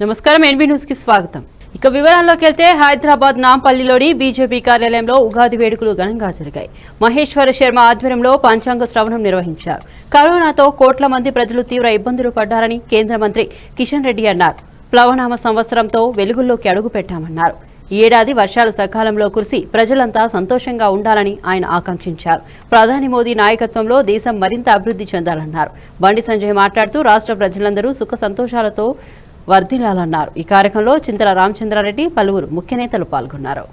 నమస్కారం ఎన్బీ న్యూస్ కి స్వాగతం. ఇక వివరాల్లోకి వెళ్తే హైదరాబాద్ నాంపల్లిలోని బీజేపీ కార్యాలయంలో ఉగాది వేడుకలు ఘనంగా జరిగాయి. మహేశ్వర శర్మ ఆధ్వర్యంలో పంచాంగ శ్రవణం నిర్వహించారు. కరోనాతో కోట్ల మంది ప్రజలు తీవ్ర ఇబ్బందులు పడ్డారని కేంద్ర మంత్రి కిషన్ రెడ్డి అన్నారు. ప్లవనామ సంవత్సరంతో వెలుగుల్లోకి అడుగుపెట్టామన్నారు. ఈ ఏడాది వర్షాలు సకాలంలో కురిసి ప్రజలంతా సంతోషంగా ఉండాలని ఆయన ఆకాంక్షించారు. ప్రధాని మోదీ నాయకత్వంలో దేశం మరింత అభివృద్ధి చెందాలన్నారు. బండి సంజయ్ మాట్లాడుతూ రాష్ట్ర ప్రజలందరూ సుఖ సంతోషాలతో వర్ధిల్లాలన్నారు. ఈ కార్యక్రమంలో చింతల రామచంద్రారెడ్డి పలువురు ముఖ్య నేతలు పాల్గొన్నారు.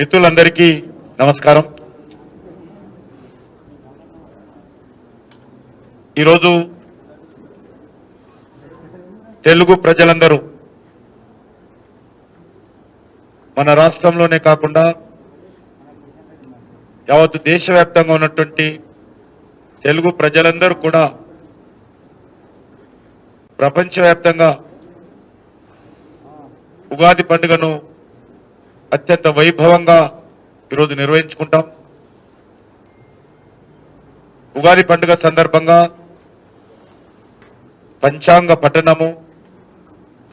మిత్రులందరికీ నమస్కారం. ఈరోజు తెలుగు ప్రజలందరూ మన రాష్ట్రంలోనే కాకుండా యావత్ దేశవ్యాప్తంగా ఉన్నటువంటి తెలుగు ప్రజలందరూ కూడా ప్రపంచవ్యాప్తంగా ఉగాది పండుగను అత్యంత వైభవంగా ఈరోజు నిర్వహించుకుంటాం. ఉగాది పండుగ సందర్భంగా పంచాంగ పఠనము,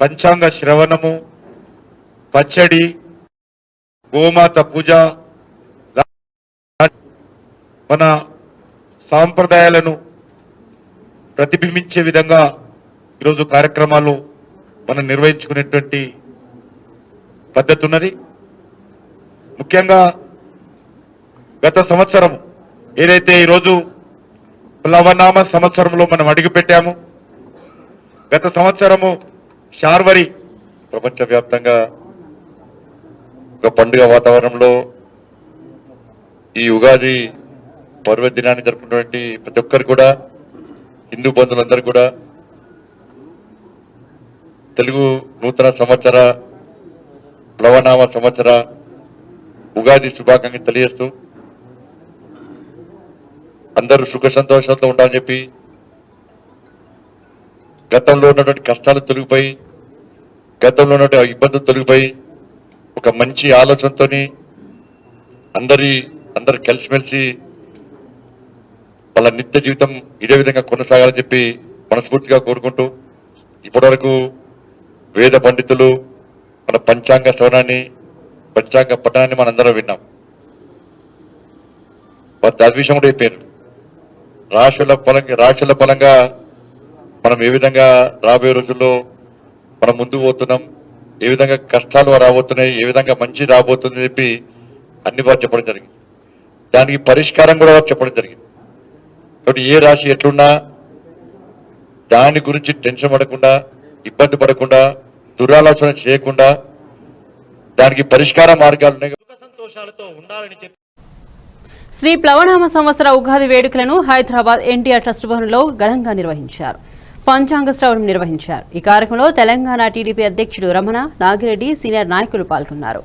పంచాంగ శ్రవణము, పచ్చడి, గోమాత పూజ, మన సాంప్రదాయాలను ప్రతిబింబించే విధంగా ఈరోజు కార్యక్రమాలు మనం నిర్వహించుకునేటువంటి పద్ధతి ఉన్నది. ముఖ్యంగా గత సంవత్సరం ఏదైతే ఈరోజు ప్లవనామ సంవత్సరంలో మనం అడుగుపెట్టాము, గత సంవత్సరము శార్వరి ప్రపంచవ్యాప్తంగా ఒక పండుగ వాతావరణంలో ఈ ఉగాది పర్వదినాన్ని జరుపుకున్నటువంటి ప్రతి ఒక్కరు కూడా, హిందూ బంధువులందరూ కూడా తెలుగు నూతన సంవత్సర ప్లవనామ సంవత్సర ఉగాది శుభాకాంక్షలు తెలియజేస్తూ అందరూ సుఖ సంతోషాలతో ఉండాలని చెప్పి, గతంలో ఉన్నటువంటి కష్టాలు తొలగిపోయి, గతంలో ఉన్నటువంటి ఇబ్బందులు తొలగిపోయి ఒక మంచి ఆలోచనతో అందరు కలిసిమెలిసి వాళ్ళ నిత్య జీవితం ఇదే విధంగా కొనసాగాలని చెప్పి మనస్ఫూర్తిగా కోరుకుంటూ, ఇప్పటివరకు వేద పండితులు మన పంచాంగ శ్రవణాన్ని, పంచాంగ పఠనాన్ని మనందరం విన్నాం. వారి అద్విషయం కూడా అయిపోయారు. రాశుల పరంగా మనం ఏ విధంగా రాబోయే రోజుల్లో మనం ముందుకు పోతున్నాం, ఏ విధంగా కష్టాలు రాబోతున్నాయి, ఏ విధంగా మంచి రాబోతుంది చెప్పి అన్ని వారు చెప్పడం జరిగింది. దానికి పరిష్కారం కూడా వారు చెప్పడం జరిగింది. కాబట్టి ఏ రాశి ఎట్లున్నా దాని గురించి టెన్షన్ పడకుండా, ఇబ్బంది పడకుండా, దురాలోచన చేయకుండా దానికి పరిష్కార మార్గాలు సంతోషాలతో ఉండాలని చెప్పి శ్రీ ప్లవనామ సంవత్సర ఉగాది వేడుకలను హైదరాబాద్ ఎన్టీఆర్ ట్రస్ట్ భవన్లో ఘనంగా నిర్వహించారు. పంచాంగ శ్రవణం నిర్వహించారు. ఈ కార్యక్రమంలో తెలంగాణ టీడీపీ అధ్యక్షుడు రమణ, నాగిరెడ్డి, సీనియర్ నాయకులు పాల్గొన్నారు.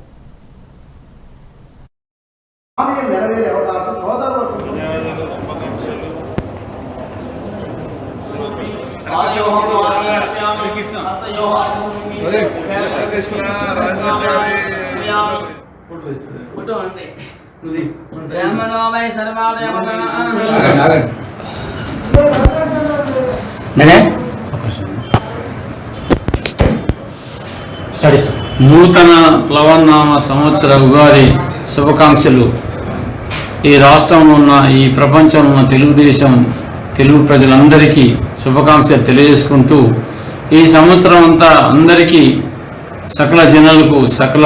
నూతన ప్లవనామ సంవత్సర ఉగాది శుభాకాంక్షలు ఈ రాష్ట్రంలో ఉన్న, ఈ ప్రపంచంలో ఉన్న తెలుగు ప్రజలందరికీ శుభాకాంక్షలు తెలియజేసుకుంటూ, ఈ సంవత్సరం అంతా అందరికీ, సకల జనులకు, సకల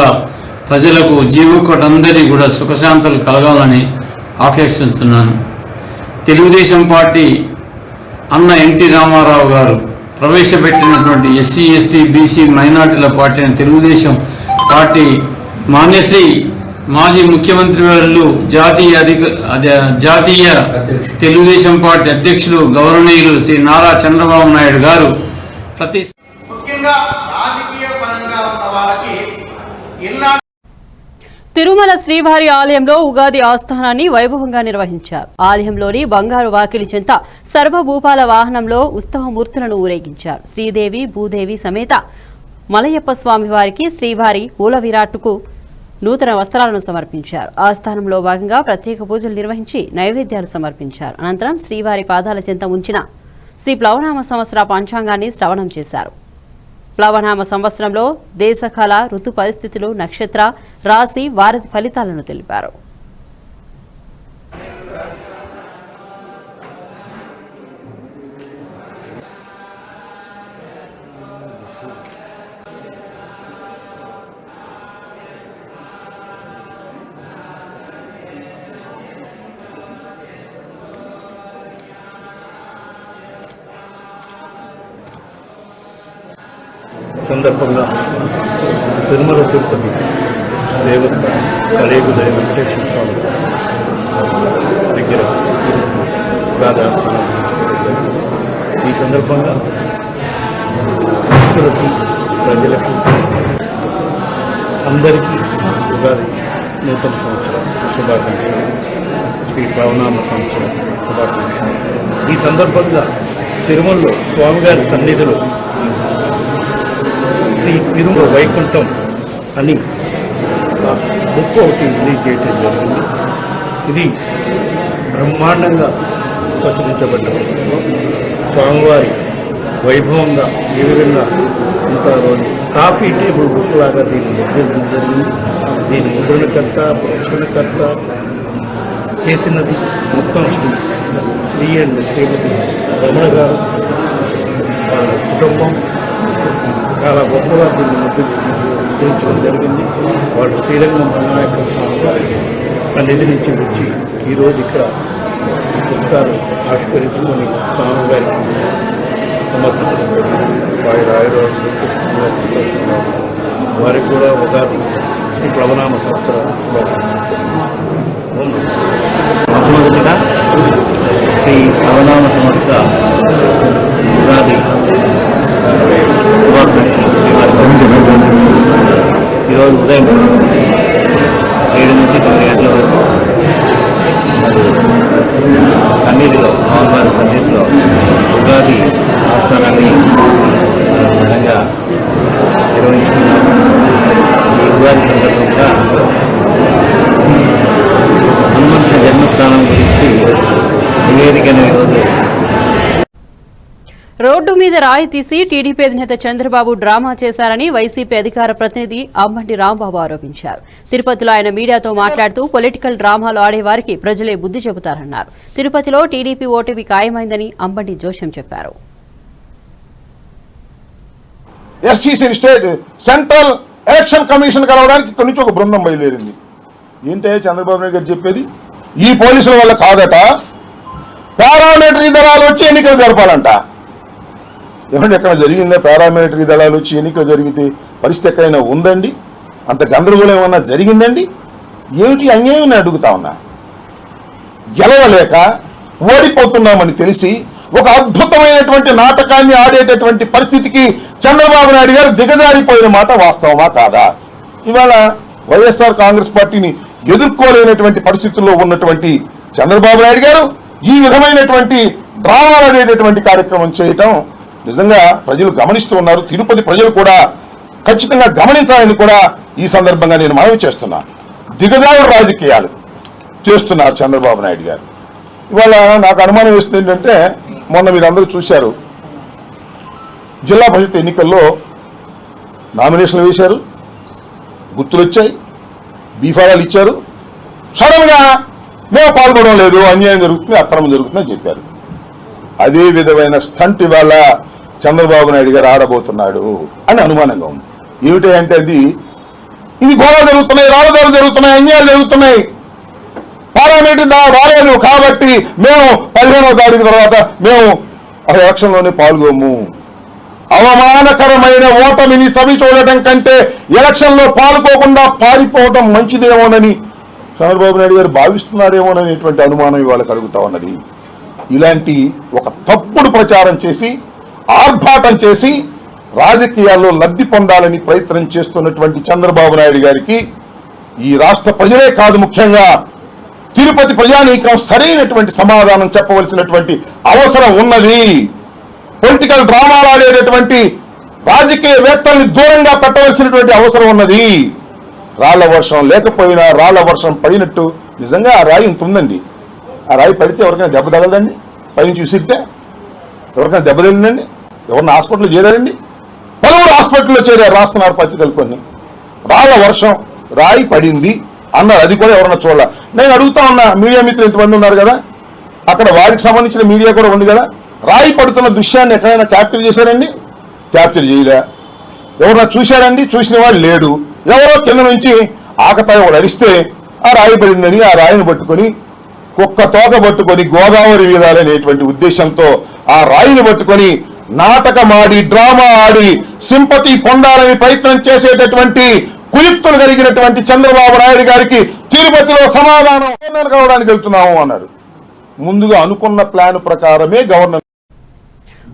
ప్రజలకు, జీవకులందరికీ కూడా సుఖశాంతులు కలగాలని ఆకాంక్షిస్తున్నాను. తెలుగుదేశం పార్టీ అన్న ఎన్టీ రామారావు గారు ప్రవేశపెట్టినటువంటి ఎస్సీ, ఎస్టీ, బీసీ, మైనార్టీల పార్టీ అయిన తెలుగుదేశం పార్టీ మాన్యశ్రీ మాజీ ముఖ్యమంత్రి వారు, జాతీయ తెలుగుదేశం పార్టీ అధ్యక్షులు గౌరవనీయులు శ్రీ నారా చంద్రబాబు నాయుడు గారు తిరుమల శ్రీవారి ఆలయంలో ఉగాది ఆస్థానాన్ని వైభవంగా నిర్వహించారు. ఆలయంలోని బంగారు వాకిలి చెంత సర్వభూపాల వాహనంలో ఉత్సవమూర్తులను ఊరేగించారు. శ్రీదేవి, భూదేవి సమేత మలయప్ప స్వామి వారికి శ్రీవారి మూల విరాట్టుకు నూతన వస్త్రాలను సమర్పించారు. ఆస్థానంలో భాగంగా ప్రత్యేక పూజలు నిర్వహించి నైవేద్యాలు సమర్పించారు. అనంతరం శ్రీవారి పాదాల చెంత ఉంచిన శ్రీ ప్లవనామ సంవత్సర పంచాంగాన్ని శ్రవణం చేశారు. ప్లవనామ సంవత్సరంలో దేశకాల ఋతు పరిస్థితులు, నక్షత్ర, రాశి, వారి ఫలితాలను తెలిపారు. సందర్భంగా తిరుమల తిరుపతి దేవస్థానం కలియుగ వెంకటేశ్వర స్వామి దగ్గర ఉగాదాసనం. ఈ సందర్భంగా భక్తులకి, ప్రజలకి అందరికీ ఉగాది నూతన సంవత్సరం శుభాకాంక్షలు, శ్రీ ప్లవనామ సంవత్సరం శుభాకాంక్షలు. ఈ సందర్భంగా తిరుమలలో స్వామివారి సన్నిధిలో శ్రీ తిరుమల వైకుంఠం అని బుక్ ఒకటి రిలీజ్ చేయడం జరిగింది. ఇది బ్రహ్మాండంగా ప్రచురించబడ్డ స్వామివారి వైభవంగా ఏ విధంగా ఉంటారో కాఫీ టేబుల్ బుక్ లాగా దీన్ని ముద్రించడం జరిగింది. దీని ముద్రణకర్త, ప్రచురణకర్త చేసినది మొత్తం శ్రీ అండ్ శ్రీమతి రమణ గారు, వాళ్ళ కుటుంబం చాలా గొప్పగా దీన్ని ముద్రించడం జరిగింది. వాళ్ళు శ్రీరంగం రంగనాయక స్వామి గారి సన్నిధి నుంచి వచ్చి ఈరోజు ఇక్కడ పుస్తకాలు ఆవిష్కరించుకొని స్వామి గారికి సమర్పించడం జరిగింది. వారి వారికి కూడా ఉగాది శ్రీ ప్లవనామ సంవత్సర మొట్టమొదటిగా శ్రీ ప్లవనామ సంవత్సర ఉగాది ఈరోజు ఉదయం 7 నుంచి 9 గంటల వరకు సన్నిధిలో స్వామివారి సన్నిధిలో ఉగాది ఆస్థానాన్ని ఘనంగా నిర్వహిస్తున్నాము. ఈ ఉగాది సందర్భంగా హనుమంతుని జన్మస్థానం గురించి నివేదికను ఈరోజు రోడ్డు మీద రాయి తీసి టీడీపీ అధినేత చంద్రబాబు డ్రామా చేశారని వైసీపీ అధికార ప్రతినిధి అంబంటి రాంబాబు ఆరోపించారు. తిరుపతిలో ఆయన మీడియాతో మాట్లాడుతూ పొలిటికల్ డ్రామాలు ఆడేవారికి ప్రజలే బుద్ధి చెబుతారన్నారు. తిరుపతిలో టీడీపీ ఓటమి ఖాయమైందని అంబంటి జోషం చెప్పారు. ఎస్సీసీ స్టేట్ సెంట్రల్ ఎలక్షన్ కమిషన్ కలవడానికి ఇక్కడి నుంచి ఒక బృందం బయలుదేరింది. ఏంటే చంద్రబాబు నాయుడు గారు చెప్పేది? ఈ పోలీసుల వల్ల కాదట, పారామిలిటరీ దళాలు వచ్చి ఎన్నికలు జరపాలంట. ఏమంటే ఎక్కడ జరిగిందా? పారామిలిటరీ దళాలు వచ్చి ఎన్నికలు జరిగితే పరిస్థితి ఎక్కడైనా ఉందండి? అంత గందరగోళం ఏమన్నా జరిగిందండి? ఏమిటి అన్యాయం అడుగుతా ఉన్నా. గెలవలేక ఓడిపోతున్నామని తెలిసి ఒక అద్భుతమైనటువంటి నాటకాన్ని ఆడేటటువంటి పరిస్థితికి చంద్రబాబు నాయుడు గారు దిగజారిపోయిన మాట వాస్తవమా కాదా? ఇవాళ వైఎస్ఆర్ కాంగ్రెస్ పార్టీని ఎదుర్కోలేనటువంటి పరిస్థితుల్లో ఉన్నటువంటి చంద్రబాబు నాయుడు గారు ఈ విధమైనటువంటి డ్రామాలు అనేటటువంటి కార్యక్రమం చేయటం నిజంగా ప్రజలు గమనిస్తూ ఉన్నారు. తిరుపతి ప్రజలు కూడా ఖచ్చితంగా గమనించాలని కూడా ఈ సందర్భంగా నేను మనవి చేస్తున్నా. దిగజారు రాజకీయాలు చేస్తున్నారు చంద్రబాబు నాయుడు గారు. ఇవాళ నాకు అనుమానం వేస్తుంది ఏంటంటే, మొన్న మీరందరూ చూశారు, జిల్లా పరిషత్ ఎన్నికల్లో నామినేషన్లు వేశారు, గుర్తులు వచ్చాయి, బీఫారాలు ఇచ్చారు. సడన్గా మేము పాల్గొనడం లేదు, అన్యాయం జరుగుతుంది, అక్రమం జరుగుతుందని చెప్పారు. అదే విధమైన స్టంట్ ఇవాళ చంద్రబాబు నాయుడు గారు ఆడబోతున్నాడు అని అనుమానంగా ఉంది. ఏమిటి అంటే అది ఇది గొడవలు జరుగుతున్నాయి, రాళ్ళదారులు జరుగుతున్నాయి, అన్యాయాలు జరుగుతున్నాయి, పారామిలిటరీ రాలేదు కాబట్టి మేము 15వ తారీఖు తర్వాత మేము ఎలక్షన్లోనే పాల్గొము. అవమానకరమైన ఓటమిని చవి చూడటం కంటే ఎలక్షన్లో పాల్గొకుండా పారిపోవటం మంచిదేమోనని చంద్రబాబు నాయుడు గారు భావిస్తున్నారేమోననేటువంటి అనుమానం ఇవాళ కలుగుతా ఉన్నది. ఇలాంటి ఒక తప్పుడు ప్రచారం చేసి ఆర్భాటం చేసి రాజకీయాల్లో లబ్ధి పొందాలని ప్రయత్నం చేస్తున్నటువంటి చంద్రబాబు నాయుడు గారికి ఈ రాష్ట్ర ప్రజలే కాదు, ముఖ్యంగా తిరుపతి ప్రజానీకం సరైనటువంటి సమాధానం చెప్పవలసినటువంటి అవసరం ఉన్నది. పొలిటికల్ డ్రామాలు ఆడేటటువంటి రాజకీయవేత్తల్ని దూరంగా పెట్టవలసినటువంటి అవసరం ఉన్నది. రాళ్ల వర్షం లేకపోయినా రాళ్ల వర్షం పడినట్టు నిజంగా ఆ రాయి ఇంత ఉందండి. ఆ రాయి పడితే ఎవరికైనా దెబ్బ తగలదండి? పైనుంచి విసిరితే ఎవరికైనా దెబ్బ తగిలిందండి? ఎవరిని హాస్పిటల్లో చేరారండి? పలువురు హాస్పిటల్లో చేరారు, రాస్తున్నారు పత్రికలు కొన్ని. రాళ్ల వర్షం, రాయి పడింది అన్నారు, అది కూడా ఎవరన్నా చూడాల. నేను అడుగుతా ఉన్నా, మీడియా మిత్రులు ఇంతమంది ఉన్నారు కదా, అక్కడ వారికి సంబంధించిన మీడియా కూడా ఉంది కదా, రాయి పడుతున్న దృశ్యాన్ని ఎక్కడైనా క్యాప్చర్ చేశారండి? క్యాప్చర్ చేయలే. ఎవరన్నా చూశారండి? చూసిన వాడు లేడు. ఎవరో కింద నుంచి ఆకతాయి వాడు అరిస్తే ఆ రాయి పడిందని ఆ రాయిని పట్టుకొని కుక్క తోక పట్టుకొని గోదావరి వీరాలనేటువంటి ఉద్దేశంతో ఆ రాయిని పట్టుకొని నాటకమాడి డ్రామా ఆడి సింపతి పొందాలని ప్రయత్నం చేసేటటువంటి కుయుక్తులు కలిగినటువంటి చంద్రబాబు నాయుడు గారికి తిరుపతిలో సమాధానం కావడానికి వెళ్తున్నాము అన్నారు. ముందుగా అనుకున్న ప్లాన్ ప్రకారమే గవర్నర్.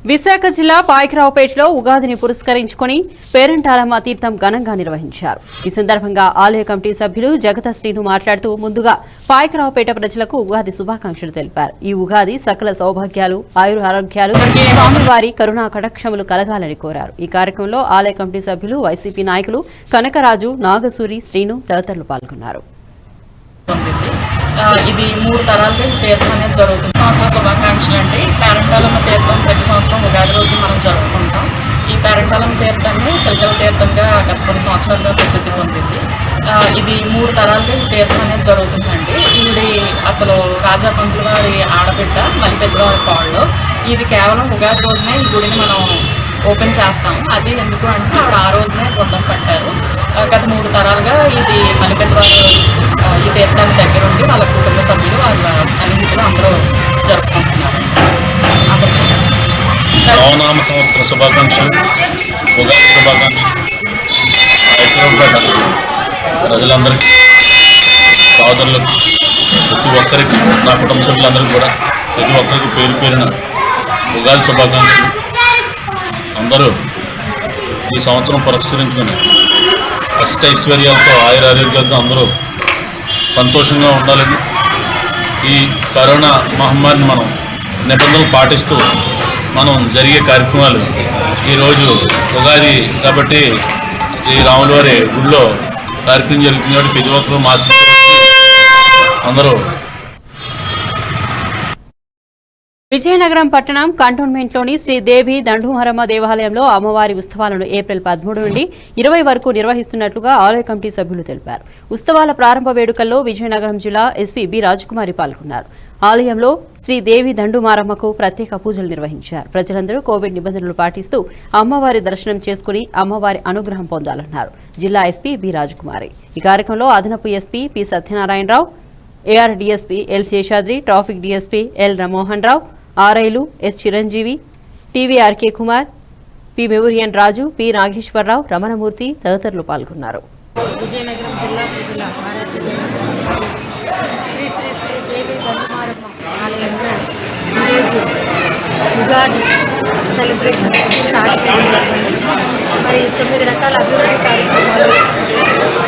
విశాఖ జిల్లా పాయకరావుపేటలో ఉగాదిని పురస్కరించుకుని పేరంటాలమ్మ తీర్థం ఘనంగా నిర్వహించారు. ఈ సందర్భంగా ఆలయ కమిటీ సభ్యులు జగత శ్రీను మాట్లాడుతూ ముందుగా పాయకరావుపేట ప్రజలకు ఉగాది శుభాకాంక్షలు తెలిపారు. ఈ ఉగాది సకల సౌభాగ్యాలు, ఆయురారోగ్యాలు, స్వామివారి కరుణా కటాక్షములు కలగాలని కోరారు. ఈ కార్యక్రమంలో ఆలయ కమిటీ సభ్యులు, వైసీపీ నాయకులు కనకరాజు, నాగసూరి, శ్రీను తదితరులు పాల్గొన్నారు. ఇది 3 తరాలుగా ఈ తీర్థం అనేది జరుగుతుంది. సంవత్సర శుభాకాంక్షలు అంటే పేరంటాలమ్మ తీర్థం ప్రతి సంవత్సరం ఉగాది రోజు మనం జరుపుకుంటాం. ఈ పేరంటాలమ్మ తీర్థాన్ని చిలకల తీర్థంగా గత కొన్ని సంవత్సరాలుగా ప్రసిద్ధి పొందింది. ఇది 3 తరాలుగా ఈ తీర్థం అనేది జరుగుతుందండి. ఈవిడి అసలు రాజా పంతుల వారి ఆడబిడ్డ మలిపెద్దవారి పాళ్ళు. ఇది కేవలం ఉగాది రోజునే ఈ గుడిని మనం ఓపెన్ చేస్తాం. అది ఎందుకు అంటే ఆవిడ ఆ రోజునే గుండం పట్టారు. గత 3 తరాలుగా ఇది మలిపెద్దవారు ఈ తీర్థానికి దగ్గర ఉండి వాళ్ళ కుటుంబ సభ్యులు, వాళ్ళ సన్నిహితులు అందరూ జరుపుకుంటున్నారు. నవనామ సంవత్సర శుభాకాంక్షలు, ఉగాది శుభాకాంక్షలు ప్రజలందరికీ, సోదరులకు, ప్రతి ఒక్కరికి, నా కుటుంబ సభ్యులందరికీ కూడా ప్రతి ఒక్కరికి పేరు పేరున ఉగాది శుభాకాంక్షలు. అందరూ ఈ సంవత్సరం పురస్కరించుకొని అష్టైశ్వర్యాలతో ఆయురారోగ్యాలతో అందరూ సంతోషంగా ఉండాలని, ఈ కరోనా మహమ్మారిని మనం నిబంధనలు పాటిస్తూ మనం జరిగే కార్యక్రమాలు ఈరోజు ఉగాది కాబట్టి శ్రీ రాముల వారి గుడిలో కార్యక్రమం జరుగుతుంది కాబట్టి ప్రతి ఒక్కరూ మాస్క్ అందరూ. విజయనగరం పట్టణం కంటోన్మెంట్లోని శ్రీదేవి దండుమారమ్మ దేవాలయంలో అమ్మవారి ఉత్సవాలను ఏప్రిల్ 13 నుండి 20 వరకు నిర్వహిస్తున్నట్లుగా ఆలయ కమిటీ సభ్యులు తెలిపారు. ఉత్సవాల ప్రారంభ వేడుకల్లో విజయనగరం జిల్లా ఎస్పీ బి రాజకుమారి పాల్గొన్నారు. ఆలయంలో శ్రీదేవి దండుమారమ్మకు ప్రత్యేక పూజలు నిర్వహించారు. ప్రజలందరూ కోవిడ్ నిబంధనలు పాటిస్తూ అమ్మవారి దర్శనం చేసుకుని అమ్మవారి అనుగ్రహం పొందాలన్నారు జిల్లా ఎస్పీ బి రాజకుమారి. ఈ కార్యక్రమంలో అదనపు SP P Satyanarayana Rao, AR DSP L Seshadri, traffic DSP L Ramohan Rao, ఆర్ఐలు S Chiranjeevi, TVRK Kumar, P మెమోరియన్ రాజు, పి నాగేశ్వరరావు, రమణమూర్తి తదితరులు పాల్గొన్నారు. విజయనగరం జిల్లా ప్రజల శ్రీ శ్రీ శ్రీ దేవి దండుమారమ్మ ఆలయంలో ఈరోజు ఉగాది సెలబ్రేషన్ స్టార్ట్ చేయడం జరిగింది. మరి 9 రకాల అభివృద్ధి కార్యక్రమాలు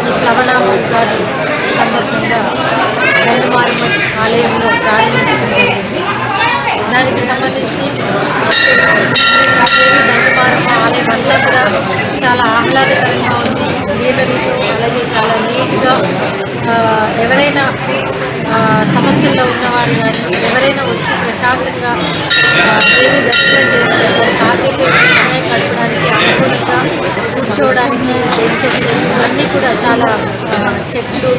ఈ ప్లవనామ ఉగాది సందర్భంగా దండుమారమ్మ ఆలయంలో ప్రారంభించడం జరిగింది. దానికి సంబంధించి శ్రీదేవి దండుమారమ్మ ఆలయం అంతా కూడా చాలా ఆహ్లాదకరంగా ఉంది. గ్రీనరీతో అలాగే చాలా నీట్గా ఎవరైనా సమస్యల్లో ఉన్నవారు కానీ ఎవరైనా వచ్చి ప్రశాంతంగా దేవి దర్శనం చేసుకుంటారు. కాసేపు సమయం గడపడానికి అనుకూలంగా కూర్చోవడానికి బెంచెస్ అన్నీ కూడా చాలా చెట్లు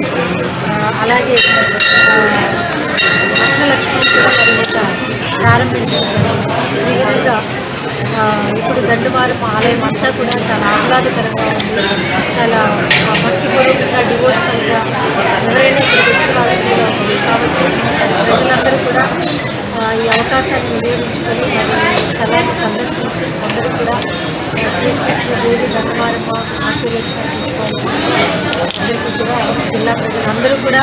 అలాగే అష్టలక్ష్మి కూడా ప్రారంభించడం. ఈ విధంగా ఇప్పుడు దండుమారమ్మ ఆలయం అంతా కూడా చాలా ఆహ్లాదకరంగా ఉంది. చాలా భక్తిపూర్వకంగా డివోషనల్గా ఎవరైనా ఇక్కడికి వచ్చిన వాళ్ళకి కూడా ఉంది. కాబట్టి ప్రజలందరూ కూడా ఈ అవకాశాన్ని వినియోగించుకొని ఈ స్థలాన్ని సందర్శించి అందరూ కూడా శ్రీ శ్రీ శ్రీ దేవి దండుమారమ్మ ఆశీర్వచనం తీసుకోవాల్సింది. అందరికీ కూడా జిల్లా ప్రజలందరూ కూడా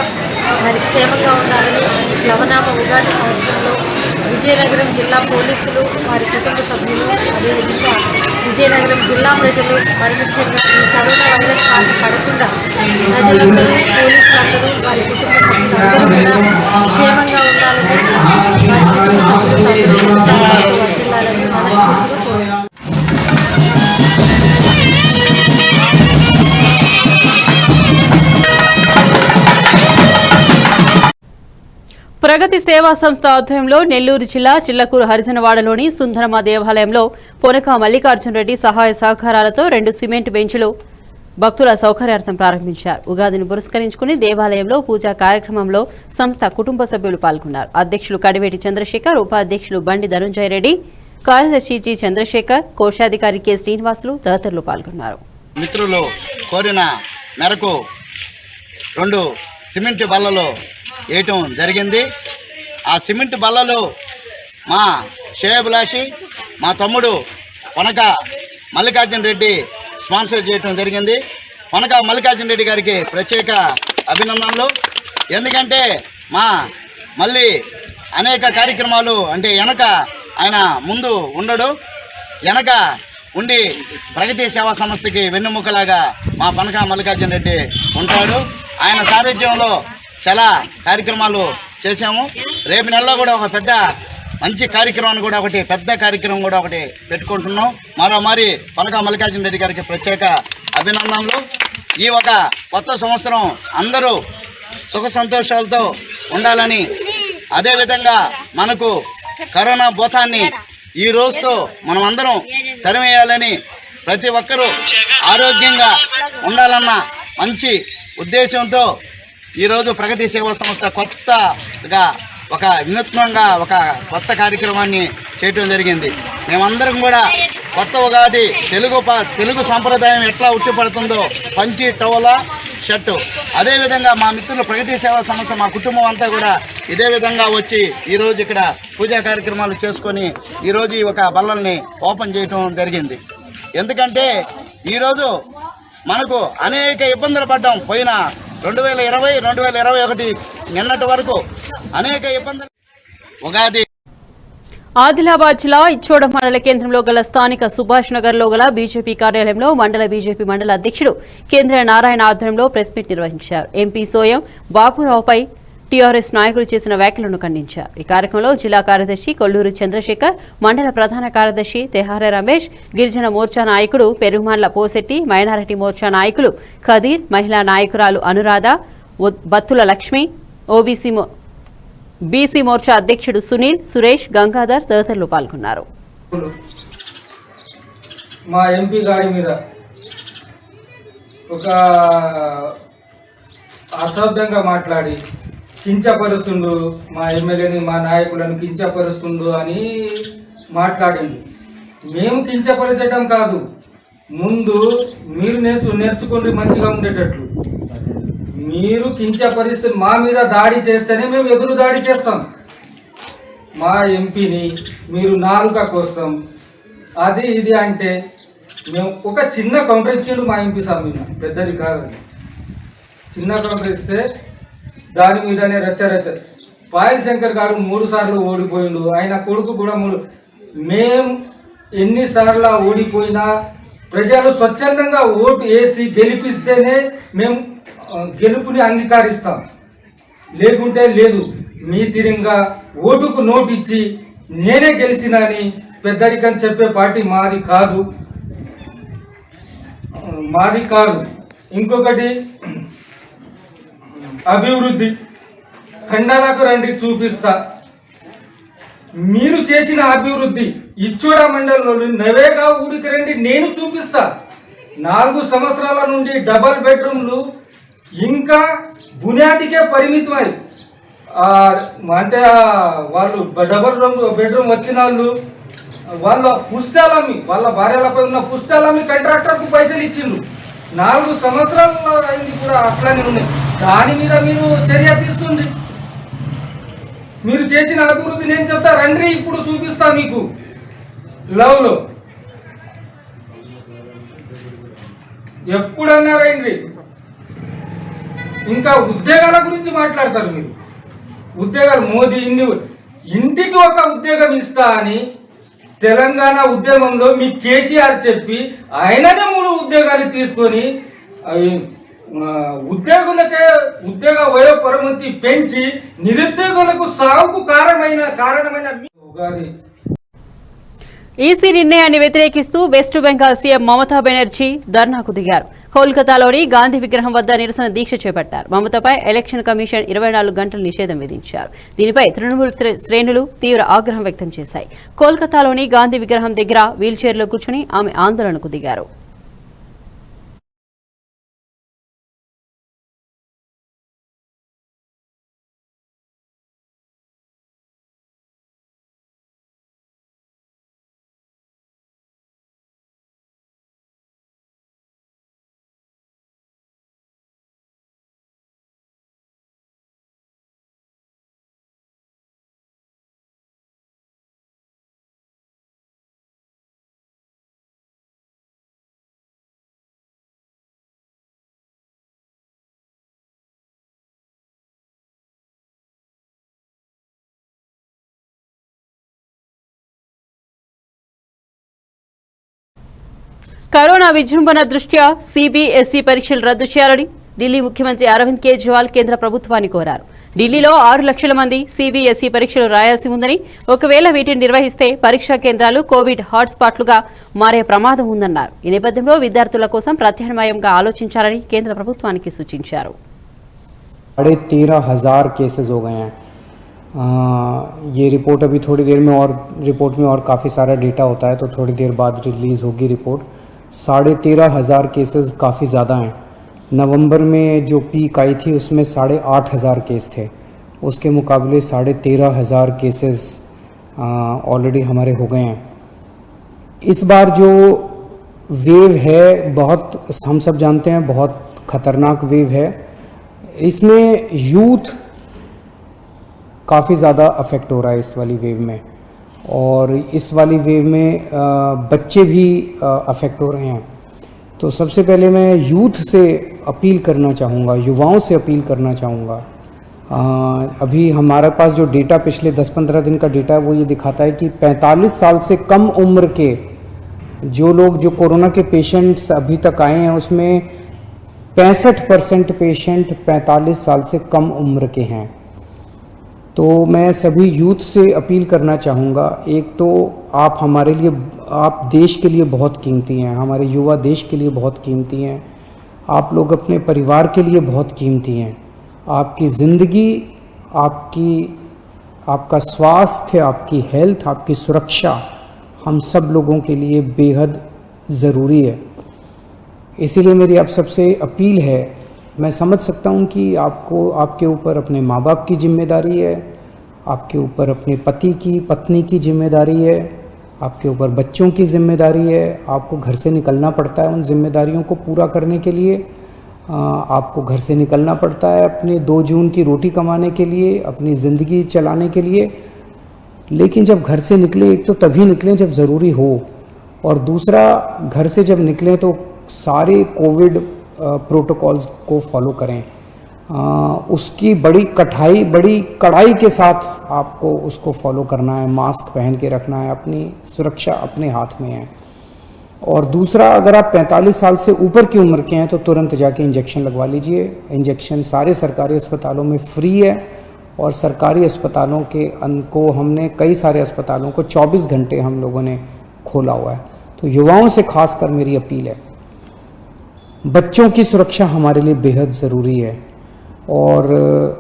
మరి క్షేమంగా ఉండాలని ఈ ప్లవనామ ఉగాది సంవత్సరంలో విజయనగరం జిల్లా పోలీసులు వారి కుటుంబ సభ్యులు అదేవిధంగా విజయనగరం జిల్లా ప్రజలు మరి ముఖ్యంగా ఈ కరోనా వైరస్ బారిన పడకుండా ప్రజలందరూ పోలీసులందరూ వారి కుటుంబ సభ్యులందరూ కూడా క్షేమంగా ఉండాలని వారి కుటుంబ సభ్యులతో అందరూ సుఖశాంతులతో వర్ధిల్లాలని మనస్ఫూర్తిగా కోరుతున్నాను. ప్రగతి సేవా సంస్థ ఆధ్వర్యంలో నెల్లూరు జిల్లా చిల్లకూరు హరిజనవాడలోని సుందరమ దేవాలయంలో పొనక మల్లికార్జున రెడ్డి సహాయ సహకారాలతో 2 సిమెంట్ బెంచులు భక్తుల సౌకర్యార్థం ప్రారంభించారు. ఉగాదిని పురస్కరించుకుని దేవాలయంలో పూజా కార్యక్రమంలో సంస్థ కుటుంబ సభ్యులు పాల్గొన్నారు. అధ్యక్షులు కడివేటి చంద్రశేఖర్, ఉపాధ్యక్షులు బండి ధనుంజయ రెడ్డి, కార్యదర్శి జి చంద్రశేఖర్, కోశాధికారి కె శ్రీనివాసులు తదితరులు పాల్గొన్నారు. మిత్రులు కోరిన మేరకు 2 సిమెంట్ బల్లలు వేయటం జరిగింది. ఆ సిమెంట్ బల్లలు మా శ్రేయోభిలాషి మా తమ్ముడు పొనక మల్లికార్జున రెడ్డి స్పాన్సర్ చేయటం జరిగింది. పొనక మల్లికార్జున రెడ్డి గారికి ప్రత్యేక అభినందనలు. ఎందుకంటే మళ్ళీ అనేక కార్యక్రమాలు అంటే వెనక ఆయన ముందు ఉండడు, వెనక ఉండి ప్రగతి సేవా సంస్థకి వెన్నెముకలాగా మా పొనక మల్లికార్జున రెడ్డి ఉంటాడు. ఆయన సారథ్యంలో చాలా కార్యక్రమాలు చేశాము. రేపు నెలలో కూడా ఒక మంచి కార్యక్రమాన్ని కూడా పెద్ద కార్యక్రమం కూడా పెట్టుకుంటున్నాం. మరోమారి పొనక మల్లికార్జున రెడ్డి గారికి ప్రత్యేక అభినందనలు. ఈ ఒక కొత్త సంవత్సరం అందరూ సుఖ సంతోషాలతో ఉండాలని, అదేవిధంగా మనకు కరోనా భూతాన్ని ఈ రోజుతో మనం అందరం తరిమేయాలని, ప్రతి ఒక్కరూ ఆరోగ్యంగా ఉండాలన్న మంచి ఉద్దేశంతో ఈరోజు ప్రగతి సేవా సంస్థ కొత్తగా ఒక వినూత్నంగా ఒక కొత్త కార్యక్రమాన్ని చేయటం జరిగింది. మేమందరం కూడా కొత్త ఉగాది తెలుగు సాంప్రదాయం ఎట్లా ఉట్టిపడుతుందో పంచి టవల షర్టు, అదేవిధంగా మా మిత్రులు ప్రగతి సేవా సంస్థ మా కుటుంబం అంతా కూడా ఇదే విధంగా వచ్చి ఈరోజు ఇక్కడ పూజా కార్యక్రమాలు చేసుకొని ఈరోజు ఈ ఒక బల్లల్ని ఓపెన్ చేయటం జరిగింది. ఎందుకంటే ఈరోజు మనకు అనేక ఇబ్బందులు పడ్డాం. పోయిన 2020, 2021 నిన్నటి వరకు అనేక ఇబ్బందులు. ఉగాది ఆదిలాబాద్ జిల్లా ఇచ్చోడ మండల కేంద్రంలో గల స్థానిక సుభాష్ నగర్ లో గల బీజేపీ కార్యాలయంలో మండల బీజేపీ మండల అధ్యక్షుడు కేంద్ర నారాయణ ఆధ్వర్యంలో ప్రెస్ మీట్ నిర్వహించారు. ఎంపీ సోయం బాపురావుపై టీఆర్ఎస్ నాయకులు చేసిన వ్యాఖ్యలను ఖండించారు. ఈ కార్యక్రమంలో జిల్లా కార్యదర్శి కొల్లూరు చంద్రశేఖర్, మండల ప్రధాన కార్యదర్శి తెహార రమేష్, గిరిజన మోర్చా నాయకుడు పెరుమాన్ల పోసెట్టి, మైనారిటీ మోర్చా నాయకులు ఖదీర్, మహిళా నాయకురాలు అనురాధ, బత్తుల లక్ష్మి, బీసీ మోర్చా అధ్యక్షుడు సునీల్, సురేష్, గంగాధర్ తదితరులు పాల్గొన్నారు. మా ఎంపీ గారి మీద ఒక అసభ్యంగా మాట్లాడి కించపరుస్తుండు, మా ఎమ్మెల్యేని మా నాయకులను కించపరుస్తుండు అని మాట్లాడిండు. మేము కించపరచడం కాదు, ముందు మీరు నేర్చుకోండి మంచిగా ఉండేటట్లు. మీరు కించపరిస్తే మా మీద దాడి చేస్తేనే మేము ఎదురు దాడి చేస్తాం. మా ఎంపీని మీరు నాలుక కోస్తాం అది ఇది అంటే మేము ఒక చిన్న కౌంటర్ ఇచ్చిండు మా ఎంపీ సార్ మీద, పెద్దది కాదు, చిన్న కౌంటర్ ఇస్తే దాని మీదనే రచ్చ. పాయల్ శంకర్ గారు 3 సార్లు ఓడిపోయిండు, ఆయన కొడుకు కూడా 3. మేము ఎన్నిసార్లు ఓడిపోయినా ప్రజలు స్వచ్ఛందంగా ఓటు వేసి గెలిపిస్తేనే మేము గెలుపుని అంగీకరిస్తాం, లేకుంటే లేదు. మీ తిరంగా ఓటుకు నోటు ఇచ్చి నేనే గెలిచినా అని పెద్దరికని చెప్పే పార్టీ మాది కాదు. ఇంకొకటి అభివృద్ధి ఖండాలకు రండి చూపిస్తా. మీరు చేసిన అభివృద్ధి ఇచ్చోడ మండలంలో నవేగా ఊరికి రండి నేను చూపిస్తా. 4 సంవత్సరాల నుండి డబల్ బెడ్రూమ్లు ఇంకా బునియాదికే పరిమితమై అంటే వాళ్ళు డబల్ బెడ్రూమ్ వచ్చిన వాళ్ళ పుస్తకాలమ్మి, వాళ్ళ భార్యలపై ఉన్న పుస్తకాలమ్మి కాంట్రాక్టర్కు పైసలు ఇచ్చిండ్రు. 4 సంవత్సరాలు అయింది కూడా అట్లానే ఉన్నాయి. దాని మీద మీరు చర్య తీసుకోండి. మీరు చేసిన అభివృద్ధి నేను చెప్తా రండి, ఇప్పుడు చూపిస్తా మీకు లవ్లో. ఎప్పుడన్నా రండి. ఇంకా ఉద్యోగాల గురించి మాట్లాడతారు మీరు. ఉద్యోగాలు మోదీ ఇంటికి ఒక ఉద్యోగం ఇస్తా అని తెలంగాణ ఉద్యమంలో మీ కేసీఆర్ చెప్పి ఆయననే 3 ఉద్యోగాలు తీసుకొని ఉద్యోగ వయోపరిమితి పెంచి నిరుద్యోగులకు సాగుకు కారణమైన ఉగాది ఈసీ నిర్ణయాన్ని వ్యతిరేకిస్తూ వెస్ట్ బెంగాల్ సీఎం మమతా బెనర్జీ ధర్నాకు దిగారు. కోల్కతాలోని గాంధీ విగ్రహం వద్ద నిరసన దీక్ష చేపట్టారు. మమతపై ఎలక్షన్ కమిషన్ 24 గంటల నిషేధం విధించారు. దీనిపై తృణమూల్ శ్రేణులు తీవ్ర ఆగ్రహం వ్యక్తం చేశాయి. కోల్కతాలోని గాంధీ విగ్రహం దగ్గర వీల్చైర్లో కూర్చుని ఆమె ఆందోళనకు దిగారు. కరోనా విజృంభణ దృష్ట్యా సిబిఎస్ఈ పరీక్షలు రద్దు చేయాలని ఢిల్లీ ముఖ్యమంత్రి అరవింద్ కేజ్రీవాల్ కేంద్ర ప్రభుత్వాన్ని కోరారు. ఢిల్లీలో 6 లక్షల మంది సిబిఎస్ఈ పరీక్షలు రాయాల్సి ఉందని, ఒకవేళ వీటిని నిర్వహిస్తే పరీక్షా కేంద్రాలు కోవిడ్ హాట్స్పాట్లుగా మారే ప్రమాదం ఉందన్నారు. ఈ నేపథ్యంలో విద్యార్థుల కోసం ప్రత్యామ్నాయంగా ఆలోచించాలని కేంద్ర ప్రభుత్వానికి సూచించారు. 13,000 केसेस हो गए हैं. ये रिपोर्ट अभी थोड़ी देर में, और रिपोर्ट में और काफ़ी सारा डेटा होता है तो थोड़ी देर बाद रिलीज़ होगी रिपोर्ट. 13,500 केसेस काफ़ी ज़्यादा हैं. नवंबर में जो पीक आई थी उसमें 8,500 केस थे. उसके मुकाबले 13,500 केसेस ऑलरेडी हमारे हो गए हैं. इस बार जो वेव है बहुत, हम सब जानते हैं, बहुत ख़तरनाक वेव है. इसमें यूथ काफ़ी ज़्यादा अफेक्ट हो रहा है इस वाली वेव में, और इस वाली वेव में बच्चे भी अफेक्ट हो रहे हैं. तो सबसे पहले मैं यूथ से अपील करना चाहूँगा, युवाओं से अपील करना चाहूँगा. अभी हमारे पास जो डेटा पिछले 10-15 दिन का डेटा है वो ये दिखाता है कि 45 साल से कम उम्र के जो लोग, जो कोरोना के पेशेंट्स अभी तक आए हैं, उसमें 65% पेशेंट 45 साल से कम उम्र के हैं. तो मैं सभी यूथ से अपील करना चाहूँगा, एक तो आप हमारे लिए, आप देश के लिए बहुत कीमती हैं, हमारे युवा देश के लिए बहुत कीमती हैं, आप लोग अपने परिवार के लिए बहुत कीमती हैं. आपकी ज़िंदगी, आपका स्वास्थ्य, आपकी हेल्थ, आपकी सुरक्षा हम सब लोगों के लिए बेहद ज़रूरी है. इसीलिए मेरी आप सबसे अपील है, मैं समझ सकता हूँ कि आपको, आपके ऊपर अपने माँ बाप की जिम्मेदारी है, आपके ऊपर अपने पति की, पत्नी की जिम्मेदारी है, आपके ऊपर बच्चों की जिम्मेदारी है. आपको घर से निकलना पड़ता है उन जिम्मेदारियों को पूरा करने के लिए. आपको घर से निकलना पड़ता है अपने 2 जून की रोटी कमाने के लिए, अपनी ज़िंदगी चलाने के लिए. लेकिन जब घर से निकलें, एक तो तभी निकलें जब ज़रूरी हो, और दूसरा घर से जब निकलें तो सारे कोविड प्रोटोकॉल्स को फॉलो करें. उसकी बड़ी कड़ाई के साथ आपको उसको फॉलो करना है. मास्क पहन के रखना है, अपनी सुरक्षा अपने हाथ में है. और दूसरा, अगर आप 45 साल से ऊपर की उम्र के हैं तो तुरंत जाके इंजेक्शन लगवा लीजिए. इंजेक्शन सारे सरकारी अस्पतालों में फ्री है, और सरकारी अस्पतालों को हमने, कई सारे अस्पतालों को 24 घंटे हम लोगों ने खोला हुआ है. तो युवाओं से खासकर मेरी अपील है, बच्चों की सुरक्षा हमारे लिए बेहद ज़रूरी है. और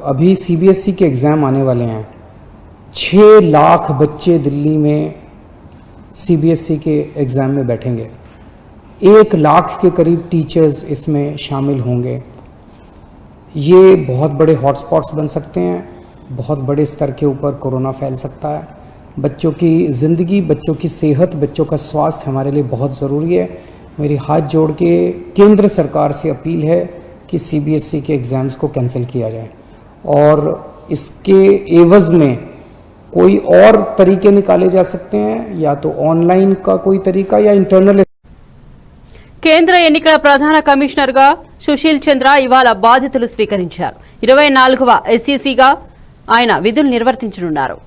अभी सीबीएसई के एग्ज़ाम आने वाले हैं. 6 लाख बच्चे दिल्ली में सीबीएसई के एग्ज़ाम में बैठेंगे. 1 लाख के करीब टीचर्स इसमें शामिल होंगे. ये बहुत बड़े हॉटस्पॉट्स बन सकते हैं, बहुत बड़े स्तर के ऊपर कोरोना फैल सकता है. बच्चों की ज़िंदगी, बच्चों की सेहत, बच्चों का स्वास्थ्य हमारे लिए बहुत ज़रूरी है. मेरी हाथ जोड़ के केंद्र सरकार से अपील है कि सीबीएसई के एग्ज़ाम्स को कैंसिल किया जाए, और इसके एवज़ में कोई और तरीके निकाले जा सकते हैं, या तो ऑनलाइन का कोई तरीका या इंटरनल. కేంద్ర ఎన్నికల ప్రధాన కమిషనర్గా సుశీల్ చంద్ర ఇవాళ బాధ్యతలు స్వీకరించారు. 24వ ఎస్ఈసీగా ఆయన విధులు నిర్వర్తించనున్నారు.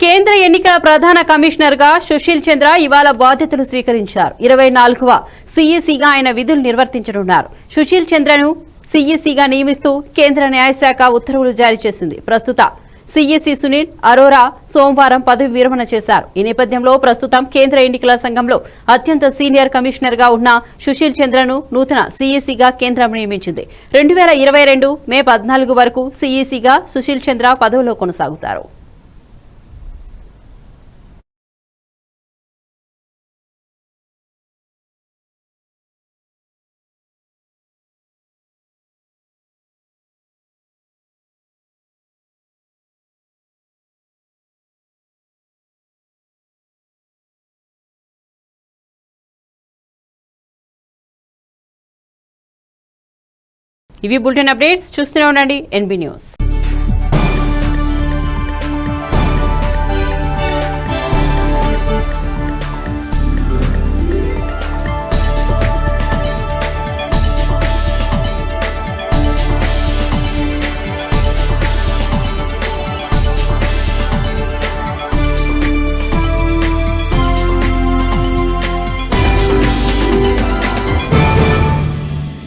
కేంద్ర ఎన్నికల ప్రధాన కమిషనర్ గా సుశీల్ చంద్ర ఇవాళ బాధ్యతలు స్వీకరించారు. 24వ సీఈసీగా ఆయన విధులు నిర్వర్తించనున్నారు. సుశీల్ చంద్రను సీఈసీగా నియమిస్తూ కేంద్ర న్యాయశాఖ ఉత్తర్వులు జారీ చేసింది. ప్రస్తుత సీఈసీ సునీల్ అరోరా సోమవారం పదవి విరమణ చేశారు. ఈ నేపథ్యంలో ప్రస్తుతం కేంద్ర ఎన్నికల సంఘంలో అత్యంత సీనియర్ కమిషనర్ గా ఉన్న సుశీల్ చంద్రను నూతన సీఈసీగా కేంద్రం నియమించింది. 2022 మే 14 వరకు సీఈసీగా సుశీల్ చంద్ర పదవిలో కొనసాగుతారు. ఇవి బులెటిన్ అప్డేట్స్. చూస్తూనే ఉండండి ఎన్బీ న్యూస్.